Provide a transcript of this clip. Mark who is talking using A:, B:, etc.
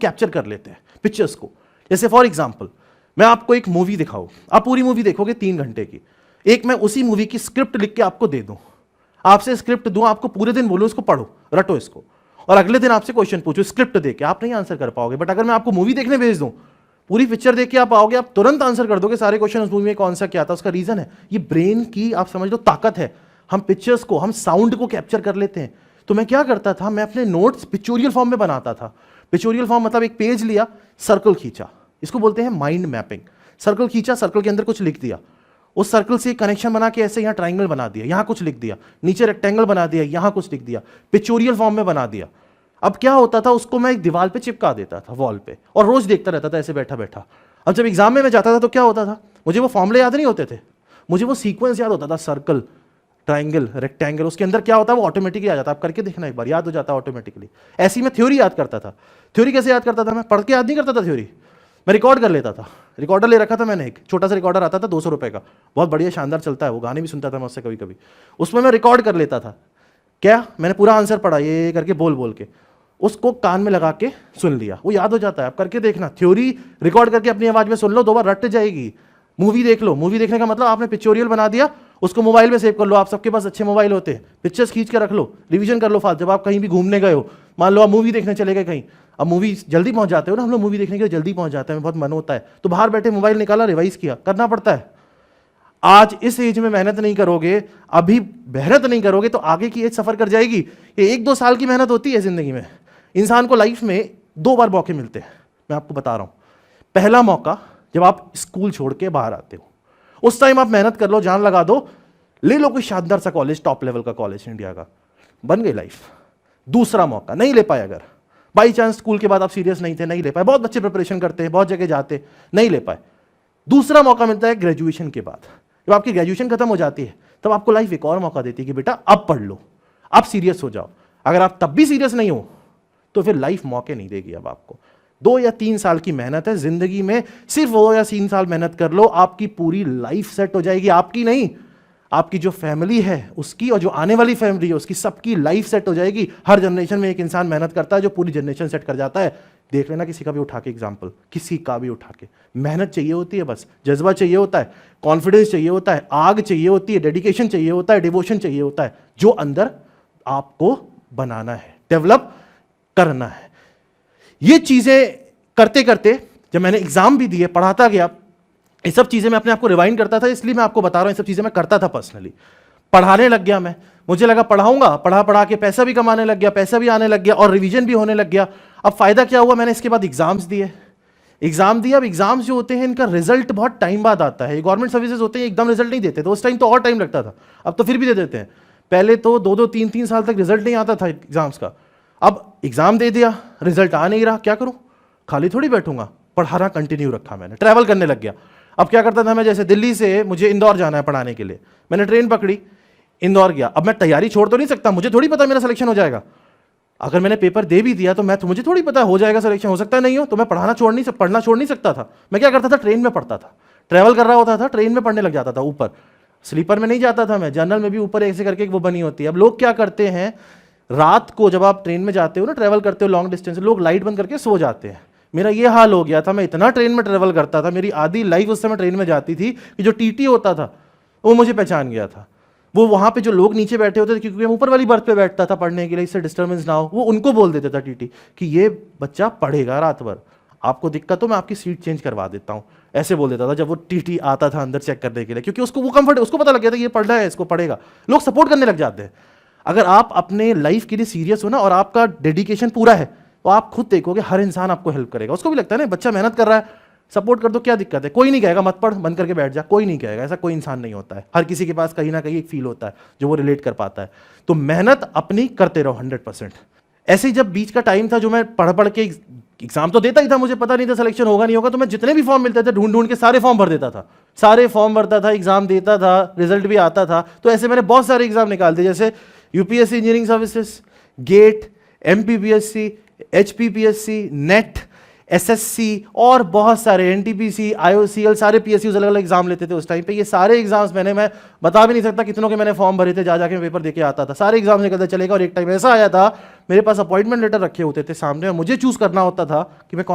A: Capture कर लेते हैं पिक्चर्स को। जैसे फॉर एग्जाम्पल मैं आपको एक मूवी दिखाऊं, आप पूरी मूवी देखोगे 3 घंटे की, एक मैं उसी मूवी की स्क्रिप्ट लिख के आपको दे दूं, आपसे स्क्रिप्ट दूं, आपको पूरे दिन बोलूं इसको पढ़ो, रटो इसको, और अगले दिन आपसे क्वेश्चन पूछो स्क्रिप्ट देके, आप नहीं आंसर कर पाओगे। बट अगर मैं आपको मूवी देखने भेज दूं, पूरी पिक्चर देख के आप आओगे, आप तुरंत आंसर कर दोगे सारे क्वेश्चन उस मूवी में कौन सा क्या था। उसका रीजन है ये ब्रेन की, आप समझ लो, ताकत है। हम पिक्चर्स को, हम साउंड को कैप्चर कर लेते हैं। तो मैं क्या करता था, मैं अपने नोट्स पिक्चोरियल फॉर्म में बनाता था। पिक्चोरियल फॉर्म मतलब एक पेज लिया, सर्कल खींचा, इसको बोलते हैं माइंड मैपिंग। सर्कल खींचा, सर्कल के अंदर कुछ लिख दिया, उस सर्कल से कनेक्शन बना के ऐसे यहाँ ट्राइंगल बना दिया, यहाँ कुछ लिख दिया, नीचे रेक्टेंगल बना दिया, यहाँ कुछ लिख दिया, पिक्चोरियल फॉर्म में बना दिया। अब क्या होता था, उसको मैं एक दीवार पे चिपका देता था, वॉल पे, और रोज देखता रहता था ऐसे बैठा बैठा। अब जब एग्जाम में मैं जाता था तो क्या होता था, मुझे वो फॉर्मूले याद नहीं होते थे, मुझे वो सीक्वेंस याद होता था, सर्कल, ट्राइंगल, रेक्टेंगल, उसके अंदर क्या होता है वो ऑटोमेटिकली आ जाता है। आप करके देखना एक बार, याद हो जाता है ऑटोमेटिकली। ऐसी मैं थ्योरी याद करता था। थ्योरी कैसे याद करता था, मैं पढ़ के याद नहीं करता था थ्योरी, मैं रिकॉर्ड कर लेता था। रिकॉर्डर ले रखा था मैंने, एक छोटा सा रिकॉर्डर आता था 200 रुपये का, बहुत बढ़िया शानदार चलता है वो, गाने भी सुनता था मैं उससे कभी कभी। उसमें मैं रिकॉर्ड कर लेता था, क्या मैंने पूरा आंसर पढ़ा ये करके बोल बोल के, उसको कान में लगा के सुन लिया, वो याद हो जाता है। आप करके देखना, थ्योरी रिकॉर्ड करके अपनी आवाज में सुन लो, 2 बार रट जाएगी। मूवी देख लो, मूवी देखने का मतलब आपने पिक्चोरियल बना दिया, उसको मोबाइल में सेव कर लो। आप सबके पास अच्छे मोबाइल होते हैं, पिक्चर्स खींच के रख लो, रिवीजन कर लो फालतू। जब आप कहीं भी घूमने गए हो, मान लो आप मूवी देखने चले गए कहीं, अब मूवी जल्दी पहुंच जाते हो ना, हम लोग मूवी देखने के लिए जल्दी पहुंच जाते हैं, बहुत मन होता है, तो बाहर बैठे मोबाइल निकाला, रिवाइज किया, करना पड़ता है। आज इस एज में मेहनत नहीं करोगे, अभी मेहनत नहीं करोगे तो आगे की एज सफर कर जाएगी। ये 1-2 साल की मेहनत होती है जिंदगी में। इंसान को लाइफ में 2 बार मौके मिलते हैं, मैं आपको बता रहा हूं। पहला मौका जब आप स्कूल छोड़ के बाहर आते हो, उस टाइम आप मेहनत कर लो, जान लगा दो, ले लो कोई शानदार सा कॉलेज, टॉप लेवल का कॉलेज इंडिया का, बन गई लाइफ। दूसरा मौका नहीं ले पाए, अगर बाई चांस स्कूल के बाद आप सीरियस नहीं थे, नहीं ले पाए, बहुत बच्चे प्रिपरेशन करते हैं, बहुत जगह जाते, नहीं ले पाए, दूसरा मौका मिलता है ग्रेजुएशन के बाद। जब आपकी ग्रेजुएशन खत्म हो जाती है तब आपको लाइफ एक और मौका देती है कि बेटा अब पढ़ लो, अब सीरियस हो जाओ। अगर आप तब भी सीरियस नहीं हो तो फिर लाइफ मौके नहीं देगी। अब आपको 2 या 3 साल की मेहनत है जिंदगी में, सिर्फ 2 या 3 साल मेहनत कर लो, आपकी पूरी लाइफ सेट हो जाएगी। आपकी नहीं, आपकी जो फैमिली है उसकी, और जो आने वाली फैमिली है उसकी, सबकी लाइफ सेट हो जाएगी। हर जनरेशन में एक इंसान मेहनत करता है जो पूरी जनरेशन सेट कर जाता है। देख लेना किसी का भी उठा के एग्जाम्पल, किसी का भी उठा के, मेहनत चाहिए होती है, बस जज्बा चाहिए होता है, कॉन्फिडेंस चाहिए होता है, आग चाहिए होती है, डेडिकेशन चाहिए होता है, डिवोशन चाहिए होता है, जो अंदर आपको बनाना है, डेवलप करना है। ये चीजें करते करते जब मैंने एग्जाम भी दिए, पढ़ाता गया, ये सब चीजें मैं अपने आप को रिवाइंड करता था, इसलिए मैं आपको बता रहा हूं, ये सब चीजें मैं करता था पर्सनली। पढ़ाने लग गया मैं, मुझे लगा पढ़ाऊंगा, पढ़ा पढ़ा के पैसा भी कमाने लग गया, पैसा भी आने लग गया और रिवीजन भी होने लग गया। अब फायदा क्या हुआ, मैंने इसके बाद एग्जाम्स दिए, एग्जाम दिया। अब एग्जाम्स जो होते हैं इनका रिजल्ट बहुत टाइम बाद आता है, गवर्नमेंट सर्विसेज होते हैं एकदम रिजल्ट नहीं देते, तो उस टाइम तो और टाइम लगता था, अब तो फिर भी दे देते हैं। पहले तो 2-2, 3-3 साल तक रिजल्ट नहीं आता था एग्जाम्स का। अब एग्जाम दे दिया, रिजल्ट आ नहीं रहा, क्या करूं, खाली थोड़ी बैठूंगा, पढ़ाना कंटिन्यू रखा मैंने, ट्रैवल करने लग गया। अब क्या करता था मैं, जैसे दिल्ली से मुझे इंदौर जाना है पढ़ाने के लिए, मैंने ट्रेन पकड़ी, इंदौर गया। अब मैं तैयारी छोड़ तो नहीं सकता, मुझे थोड़ी पता मेरा सिलेक्शन हो जाएगा। अगर मैंने पेपर दे भी दिया तो मुझे थोड़ी पता हो जाएगा सिलेक्शन, हो सकता है नहीं हो, तो मैं पढ़ना छोड़ नहीं सकता था। मैं क्या करता था, ट्रेन में पढ़ता था, ट्रैवल कर रहा होता था, ट्रेन में पढ़ने लग जाता था। ऊपर स्लीपर में नहीं जाता था मैं, जनरल में भी ऊपर ऐसे करके वो बनी होती है। अब लोग क्या करते हैं, रात को जब आप ट्रेन में जाते हो ना, ट्रैवल करते हो लॉन्ग डिस्टेंस, लोग लाइट बंद करके सो जाते हैं। मेरा ये हाल हो गया था, मैं इतना ट्रेन में ट्रैवल करता था, मेरी आधी लाइफ उस समय ट्रेन में जाती थी कि जो टीटी होता था वो मुझे पहचान गया था। वो वहां पे जो लोग नीचे बैठे होते थे, क्योंकि मैं ऊपर वाली बर्थ पे बैठता था पढ़ने के लिए, इससे डिस्टर्बेंस ना हो, वो उनको बोल देता था टीटी कि ये बच्चा पढ़ेगा रात भर, आपको दिक्कत हो मैं आपकी सीट चेंज करवा देता हूँ, ऐसे बोल देता था जब वो टीटी आता था अंदर चेक करने के लिए, क्योंकि उसको वो कंफर्ट, उसको पता लग गया था ये पढ़ रहा है, इसको पढ़ेगा। लोग सपोर्ट करने लग जाते हैं। अगर आप अपने लाइफ के लिए सीरियस हो ना और आपका डेडिकेशन पूरा है, तो आप खुद देखोगे हर इंसान आपको हेल्प करेगा। उसको भी लगता है ना बच्चा मेहनत कर रहा है, सपोर्ट कर दो, क्या दिक्कत है, कोई नहीं कहेगा मत पढ़, बंद करके बैठ जा, कोई नहीं कहेगा, ऐसा कोई इंसान नहीं होता है। हर किसी के पास कहीं ना कहीं एक फील होता है जो वो रिलेट कर पाता है। तो मेहनत अपनी करते रहो 100%। ऐसे ही जब बीच का टाइम था जो मैं पढ़ के एग्जाम तो देता ही था, मुझे पता नहीं था सिलेक्शन होगा नहीं होगा, तो मैं जितने भी फॉर्म मिलते थे ढूंढ के सारे फॉर्म भर देता था, सारे फॉर्म भरता था, एग्जाम देता था, रिजल्ट भी आता था। तो ऐसे मैंने बहुत सारे एग्जाम निकाल दिए, जैसे UPSC engineering services, GATE, MPPSC, HPPSC, NET, SSC और बहुत सारे एनटीपीसी, आईओसीएल, सारे पीएसयूज अलग अलग एग्जाम लेते थे उस टाइम पे। ये सारे एग्जाम्स मैं बता भी नहीं सकता कितनों के मैंने फॉर्म भरे थे, जा जाके पेपर देके आता था, सारे एग्जाम निकलते चलेगा। और एक टाइम ऐसा आया था मेरे पास अपॉइंटमेंट लेटर रखे होते थे सामने और मुझे चूज करना होता था कि मैं कौन